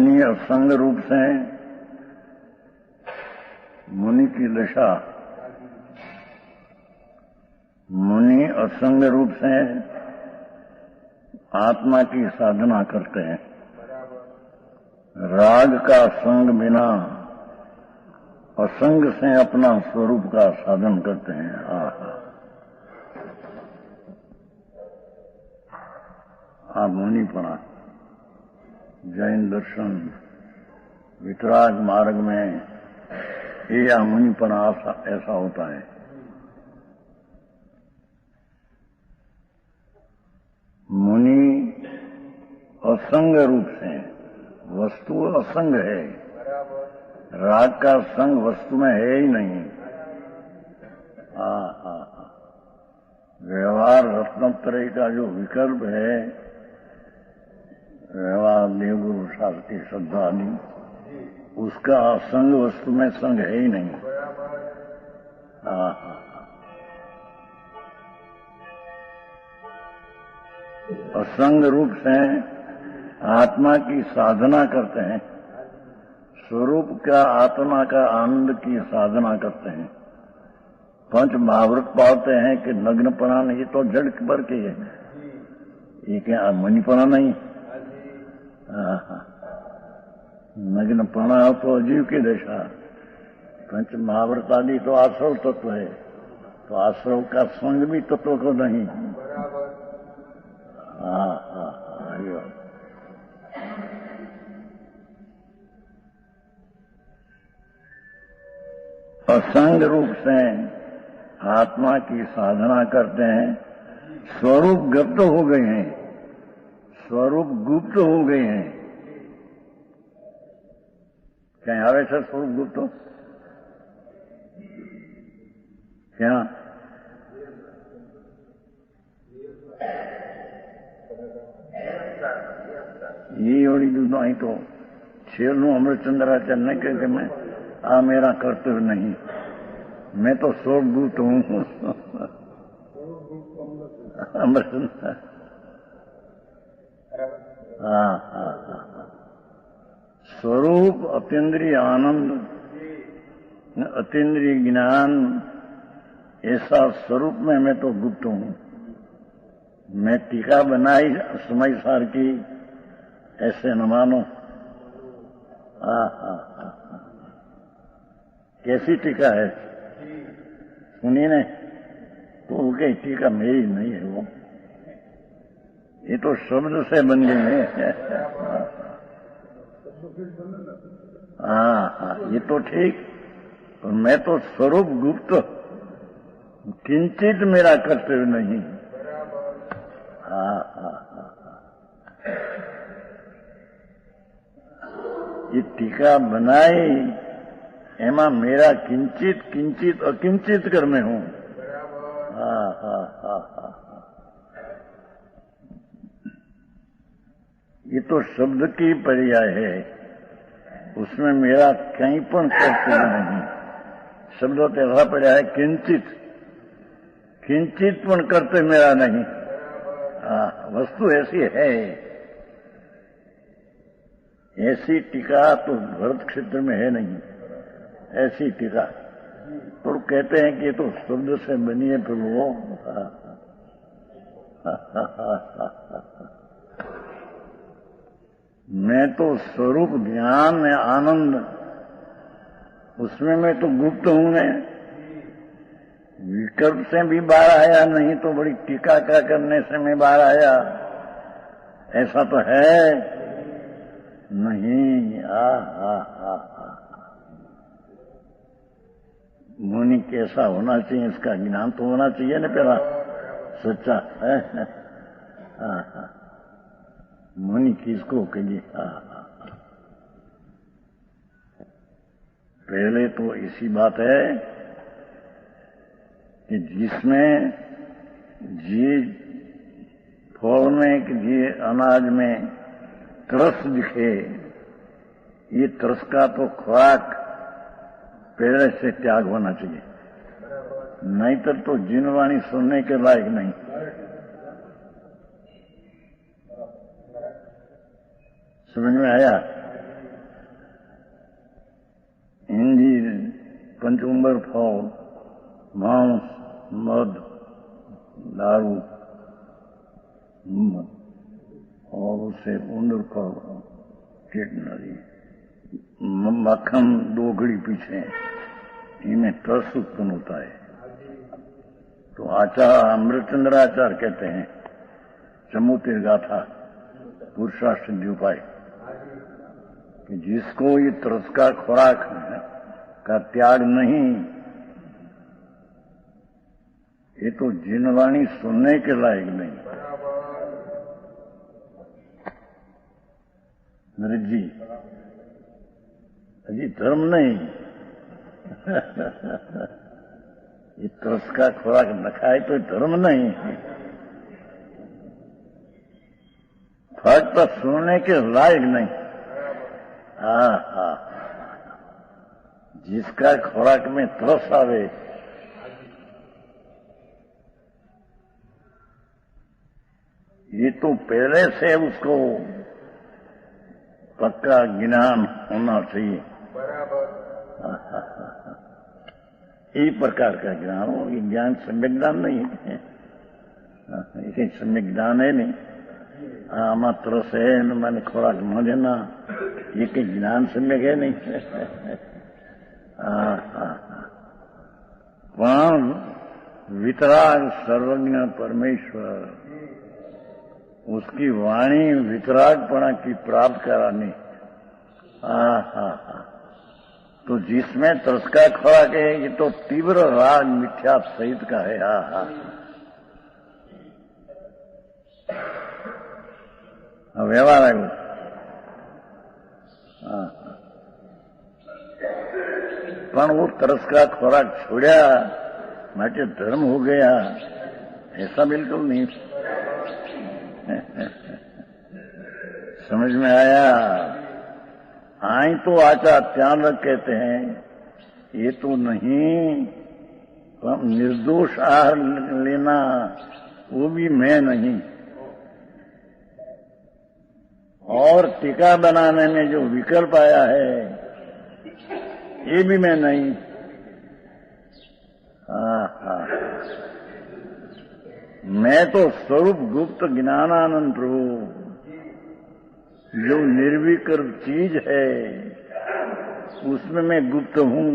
मुनि असंग रूप से मुनि की दशा, मुनि असंग रूप से आत्मा की साधना करते हैं। राग का संग बिना असंग से अपना स्वरूप का साधन करते हैं। मुनिपना जैन दर्शन वितराग मार्ग में ये मुनिपना ऐसा होता है। मुनि असंग रूप से, वस्तु असंग है, राग का संग वस्तु में है ही नहीं। व्यवहार रत्नत्रय का जो विकल्प है, व्यवहार देवगुरु शास्त्री श्रद्धा आदि, उसका असंग वस्तु में संग है ही नहीं। असंग रूप से आत्मा की साधना करते हैं, स्वरूप का आत्मा का आनंद की साधना करते हैं। पंच महाव्रत पाते हैं कि नग्नपना नहीं तो जड़ पर के है, ये क्या मुनिपना नहीं। नग्नपना तो अजीव की दशा। पंच महाव्रत आदि तो आश्रव तत्व है, तो आश्रव का संग भी तत्व को नहीं। असंग रूप से आत्मा की साधना करते हैं, स्वरूप गुप्त हो गए हैं, स्वरूप गुप्त हो गए हैं। क्या आवे सर स्वरूप गुप्त हो? क्या ये ओड़ी दूध आई तो शेर नु अमृतचंद्राचार्य ने कहते मैं मेरा कर्तव्य नहीं, मैं तो स्वरूप गुप्त हूँ। अमृतचंद्र स्वरूप अतीन्द्रिय आनंद, अतीन्द्रिय ज्ञान, ऐसा स्वरूप में मैं तो गुप्त हूँ। मैं टीका बनाई समय सार की, ऐसे न मानो। कैसी टीका है सुनी ने? तो कहीं टीका मेरी नहीं है, वो ये तो शब्द से बन गई है। ये तो ठीक, और मैं तो स्वरूप गुप्त, किंचित मेरा कर्तव्य नहीं। ये टीका बनाई, एमा मेरा किंचित किंचित अकिंचित कर में हूं। ये तो शब्द की पर्याय है, उसमें मेरा कहीं पण कर्तव्य नहीं। शब्द तो ऐसा पर्याय है किंचित, किंचित पण कर्तव्य मेरा नहीं। वस्तु ऐसी है। ऐसी टीका तो भरत क्षेत्र में है नहीं, ऐसी टीका तो कहते हैं कि ये तो शब्द से बनी है। फिर वो मैं तो स्वरूप ज्ञान आनंद, उसमें मैं तो गुप्त हूं। मैं विकल्प से भी बाहर आया नहीं, तो बड़ी टीका क्या करने से मैं बाहर आया, ऐसा तो है नहीं। मुनि कैसा होना चाहिए, इसका ज्ञान तो होना चाहिए ना पहला, सच्चा है। मुनि किसको कहिए? पहले तो इसी बात है कि जिसमें जी फल में कि जी अनाज में तरस दिखे, ये तरस का तो खुराक पहले से त्याग होना चाहिए, नहीं तो जिनवाणी सुनने के लायक नहीं। समझ में आया? पंचउंबर फल, मांस, मद, दारू और उससे उंदर फल, किटनरी, मक्खन 2 घड़ी पीछे, इनमें तरस उत्पन्न होता है। तो आचार्य अमृतचंद्र आचार्य कहते हैं, चमोतिर गाथा पुरुषार्थ सिद्धि उपाय, कि जिसको ये तरस का खुराक का त्याग नहीं, ये तो जिनवाणी सुनने के लायक नहीं। जी अजी धर्म नहीं। ये तरस का खुराक न खाए तो धर्म नहीं, फक्त सुनने के लायक नहीं। जिसका खुराक में तरस आवे, ये तो पहले से उसको पक्का ज्ञान होना चाहिए। एक प्रकार का ज्ञान हो, ये ज्ञान सम्यक ज्ञान नहीं है, ये सम्यक ज्ञान है नहीं। आમાં तरस है न मैंने खुराक न देना, ये कई ज्ञान सम्यक है नहीं। पण वितराग सर्वज्ञ परमेश्वर, उसकी वाणी वितरागपणा की प्राप्त करानी। तो जिसमें तरस का खुराक है, ये तो तीव्र राग मिथ्या सहित का है। व्यवहार है वो। पण वो तरस का खुराक छोड़ा माटे धर्म हो गया, ऐसा बिल्कुल नहीं। समझ में आया? आई तो आचार्य त्यानक कहते हैं, ये तो नहीं, निर्दोष आहार लेना वो भी मैं नहीं, और टीका बनाने में जो विकल्प आया है ये भी मैं नहीं। मैं तो स्वरूप गुप्त ज्ञानानंद प्रभु, जो निर्विकल्प चीज है उसमें मैं गुप्त हूं।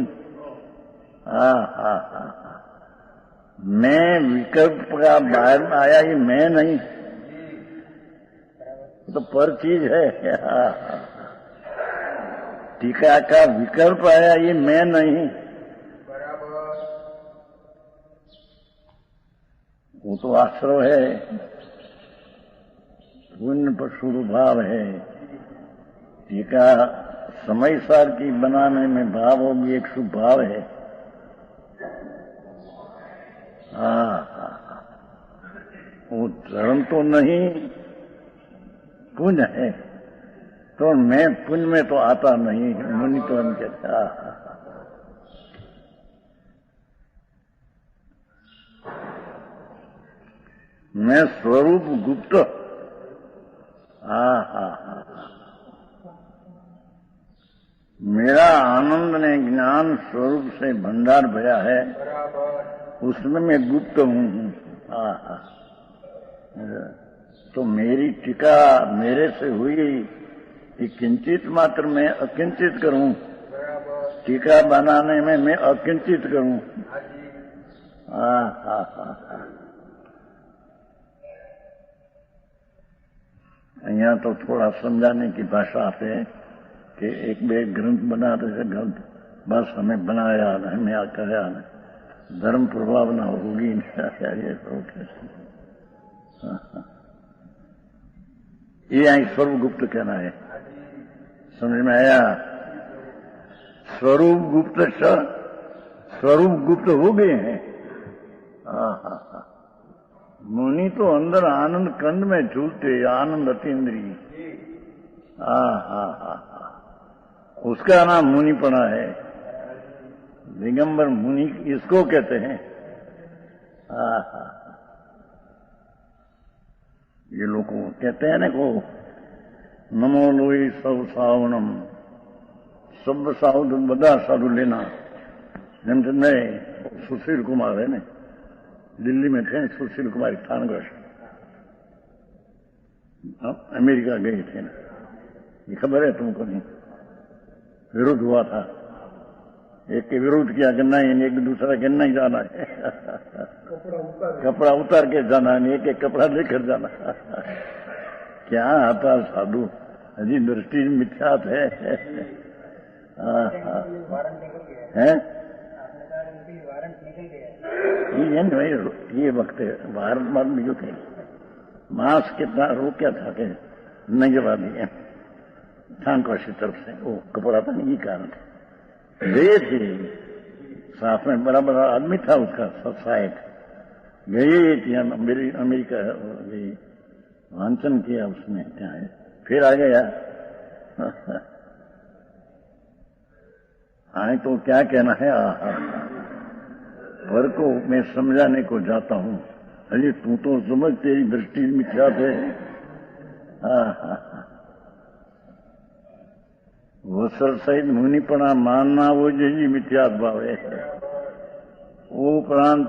मैं विकल्प का बाहर में आया, ये मैं नहीं, तो पर चीज है। टीका का विकल्प आया, ये मैं नहीं, वो तो आश्रय है, पुण्य पर शुरू भाव है। टीका समय सार की बनाने में भाव होगी, एक शुभ भाव है। वो धर्म तो नहीं, पुण्य है, तो मैं पुण्य में तो आता नहीं। मुनि तो हम कहता, मैं स्वरूप गुप्त। मेरा आनंद ने ज्ञान स्वरूप से भंडार भरा है, उसमें मैं गुप्त हूं। तो मेरी टीका मेरे से हुई, ये किंचित मात्र मैं अकिंचित करूं, टीका बनाने में मैं अकिंचित करूं। यहाँ तो थोड़ा समझाने की भाषा पे कि एक बे ग्रंथ बना रहे, ग्रंथ बस हमें बनाया, हमें कराया, धर्म प्रभाव न होगी। ये यही स्वरूप गुप्त कहना है। समझ में आया? स्वरूप गुप्त, स्वरूप गुप्त हो गए हैं। मुनि तो अंदर आनंद कंद में झूलते, आनंद अतीन्द्रिय। उसका नाम मुनिपना है। दिगंबर मुनि इसको कहते हैं। ये लोग कहते हैं ना को, नमो लोई सब सावनम, सब साधु बदा साधु लेना, हेमचंद में सुशील कुमार है ने, दिल्ली में थे सुशील कुमार स्थानग्रस्त, अमेरिका गए थे ना, ये खबर है तुमको? नहीं, विरोध हुआ था, एक के विरोध किया कि नहीं, एक दूसरा के नहीं जाना है, कपड़ा उतार के जाना है, एक एक कपड़ा लेकर जाना। क्या आता साधु, हजी दृष्टि मिथ्यात है। ये वक्त भारत में जो थे मांस कितना रोक्या था कि नहीं जवा दिए खानकोशी तरफ से, वो कपड़ा था नहीं, ये कारण गए थे, साथ में बड़ा बड़ा आदमी था उसका सहायक, गए थे अमेरिका गई, वांचन किया उसने, क्या है, फिर आ गया। आए तो क्या कहना है, पर को मैं समझाने को जाता हूं, अरे तू तो समझ, तेरी दृष्टि मिथ्यात है। वो सर सहित मुनिपणा मानना वो जी मिथ्यात भाव है, वो उपरांत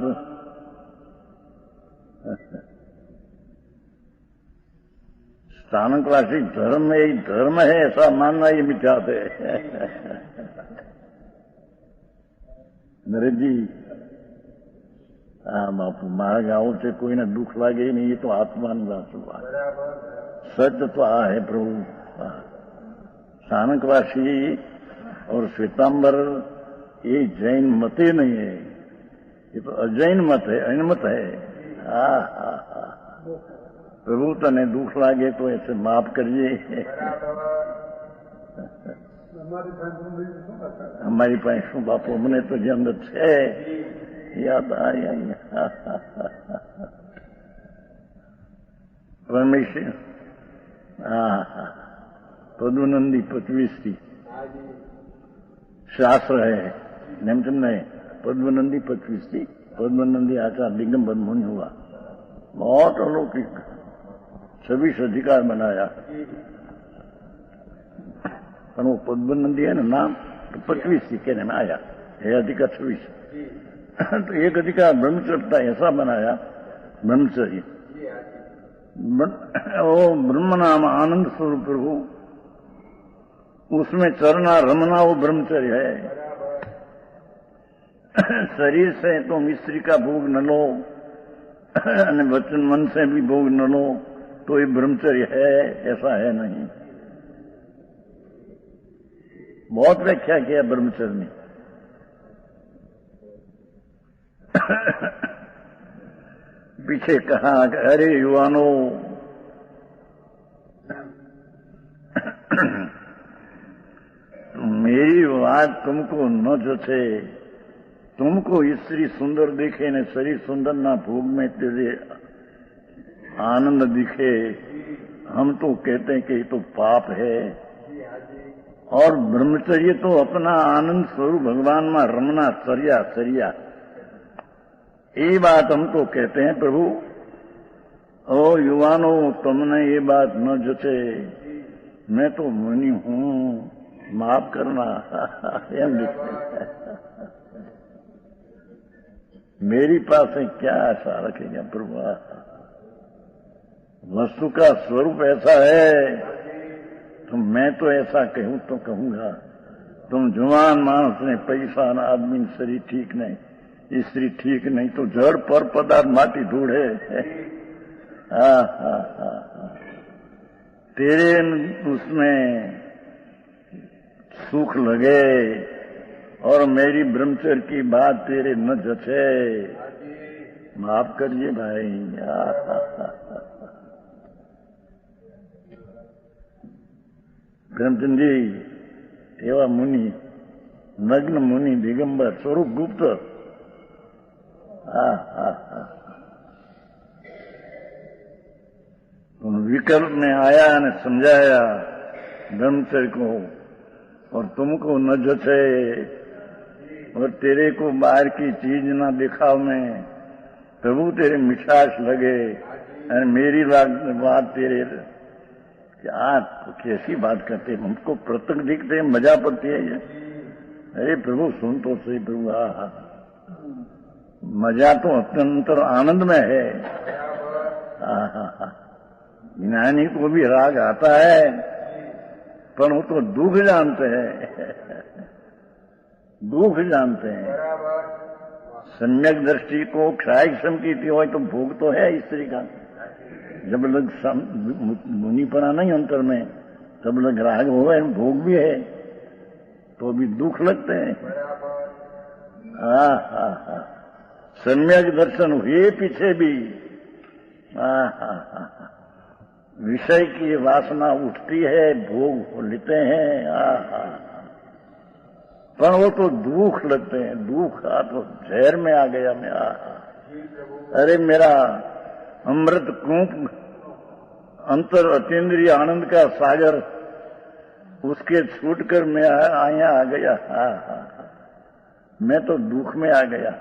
स्थानकवासी धर्म एक धर्म है ऐसा मानना ये मिथ्यात है। नरेश जी, बापू मारा गाँव से कोई ना दुख लागे ही नहीं, ये तो आत्मान बात हुआ, सत्य तो आ है प्रभु। स्थानकवासी और श्वेतांबर ये जैन मत ही नहीं है, ये तो अजैन मत है, अनमत है। प्रभु तने दुख लागे तो ऐसे माफ करिए। हमारी पास शू बापू, हमने तो जे अंदर छे याद आया। परमेश्वर पद्मनंदी 25 शास्त्र है, नेमचंद ने पद्मनंदी 25 पद्मनंदी आचार्य दिगंबर मुनि हुआ, बहुत अलौकिक 26 अधिकार बनाया, पर वो पद्मनंदी है ना नाम, तो 25 कहने में आया है, अधिकार 26। तो एक अधिकार ब्रह्मचर्य ऐसा बनाया, ब्रह्मचर्य, वो ब्रह्म नाम आनंद स्वरूप प्रभु, उसमें चरना रमना वो ब्रह्मचर्य है। शरीर से तुम स्त्री का भोग न लो, वचन मन से भी भोग न लो, तो ये ब्रह्मचर्य है, ऐसा है नहीं। बहुत व्याख्या किया ब्रह्मचर्य ने। पीछे कहा कि अरे युवानों, मेरी बात तुमको न जचे, तुमको स्त्री सुंदर दिखे न शरीर सुंदर ना भोग में तेरे आनंद दिखे, हम तो कहते हैं कि ये तो पाप है। और ब्रह्मचर्य तो अपना आनंद स्वरूप भगवान में रमना, चर्या, ये बात हम तो कहते हैं प्रभु। ओ युवानों, तुमने ये बात न जचे, मैं तो मुनि हूं, माफ करना। मेरी पास क्या आशा रखेगा प्रभु? वस्तु का स्वरूप ऐसा है, तो मैं तो ऐसा कहूं तो कहूंगा, तुम जुवान मानस ने, पैसा न आदमी शरीर ठीक नहीं, स्त्री ठीक नहीं, तो जड़ पर पदार्थ माटी धूड़ है। तेरे उसमें सुख लगे और मेरी ब्रह्मचर्य की बात तेरे न जचे, माफ करिए भाई। प्रेमचंद जी एवा मुनि, नग्न मुनि दिगंबर स्वरूप गुप्त, विकल्प में आया ने समझाया ब्रह्मचर्य को, और तुमको न जचे और तेरे को बाहर की चीज ना दिखाओ में, प्रभु तेरे मिठास लगे और मेरी बात तेरे, क्या कैसी बात करते, हमको प्रत्यक्ष दिखते, मजा पड़ती है ये। अरे प्रभु सुन तो सही प्रभु, मजा तो अत्यंत आनंद में है। ज्ञानी को भी राग आता है, पर वो तो दुख जानते हैं, दुख जानते हैं। सम्यक दृष्टि को क्षायिक संकीर्ति हो तो भोग तो है स्त्री का, जब लग मुनिपना नहीं अंतर में, तब लग राग हो भोग भी है तो भी दुख लगते हैं। सम्यक दर्शन हुए पीछे भी विषय की वासना उठती है, भोग लेते हैं, पर वो तो दुख लगते हैं। दुख तो जहर में आ गया मैं। अरे मेरा अमृत कूप अंतर अतीन्द्रिय आनंद का सागर, उसके छूटकर मैं आया आ गया। मैं तो दुख में आ गया।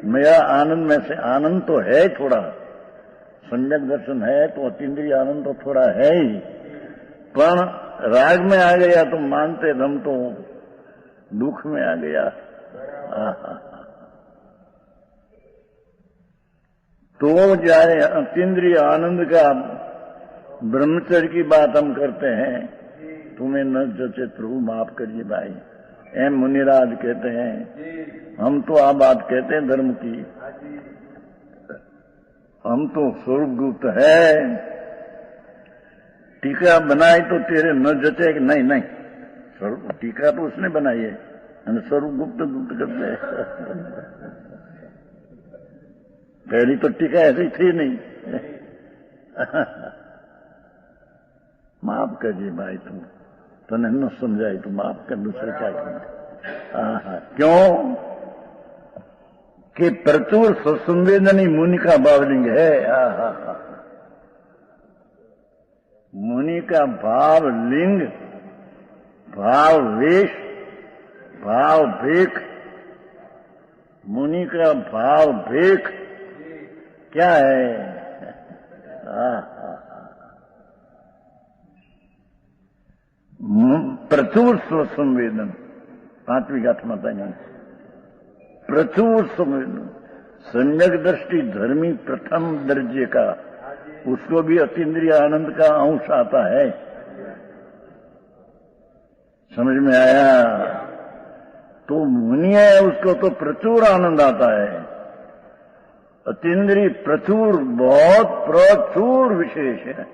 मेरा आनंद में से आनंद तो है थोड़ा, सम्यक दर्शन है तो अतीन्द्रिय आनंद तो थोड़ा है ही, पर राग में आ गया तो मानते दम तो दुख में आ गया। तो जाए अतीन्द्रिय आनंद का ब्रह्मचर्य की बात हम करते हैं, तुम्हें न जचे प्रभु माफ करिए भाई। एम मुनिराज कहते हैं, हम तो आ बात कहते हैं धर्म की, हम तो स्वरूप गुप्त है। टीका बनाई तो तेरे न जचे, नहीं नहीं, स्वरूप टीका तो उसने बनाई है, स्वरूप गुप्त गुप्त करते पहली तो टीका ऐसी थी नहीं। माफ करिए भाई, तुम तो न समझाई तो माफ कर, दूसरे क्या करना। क्यों कि प्रचुर ससंवेदनी मुनि का भावलिंग है। मुनि का भावलिंग, भाव वेश, भाव भेख, मुनि का भाव भेख क्या है? प्रचुर स्वसंवेदन, पांचवी गाथा बताएंगे। प्रचुर संवेदन, सम्यक दृष्टि धर्मी प्रथम दर्जे का, उसको भी अतीन्द्रिय आनंद का अंश आता है। समझ में आया? तो मुनि है उसको तो प्रचुर आनंद आता है। अतीन्द्रिय प्रचुर, बहुत प्रचुर विशेष है।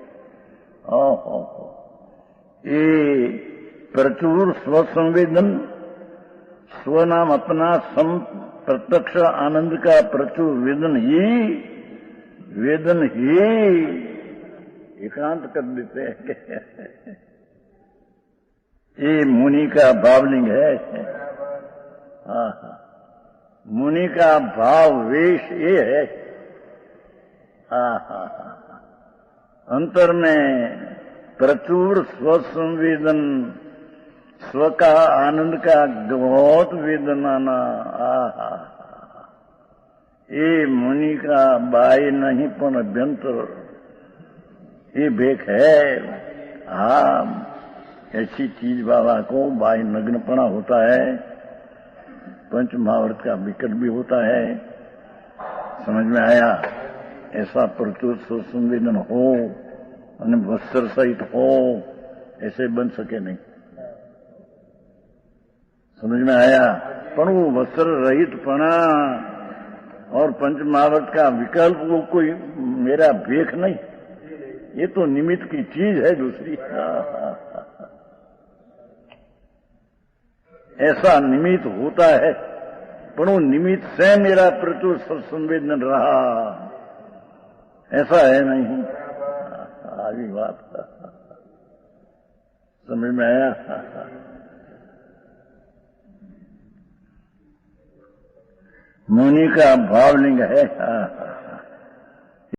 ये प्रचुर स्वसंवेदन, स्वनाम अपना प्रत्यक्ष आनंद का प्रचुर वेदन ही एकांत कर देते हैं। ये मुनि का भावलिंग है। मुनि का भाव वेश ये है। अंतर में प्रचुर स्वसंवेदन, स्व का आनंद का बहुत वेदनाना। ये मुनि का बाई नहीं पण अभ्यंतर, ये भेख है। ऐसी चीज बाबा को बाई नग्नपना होता है, पंच महावर्त का विकट भी होता है। समझ में आया? ऐसा प्रचुर स्वसंवेदन हो और वस्त्र सहित हो, ऐसे बन सके नहीं। समझ में आया? पर वो वस्त्र रहित पना और पंच महावर्त का विकल्प वो कोई मेरा भेख नहीं, ये तो निमित्त की चीज है दूसरी। ऐसा निमित्त होता है, पर वो निमित्त से मेरा प्रचुर संवेदन रहा, ऐसा है नहीं। आगे बात समझ में आया? मुनि का भावलिंग है।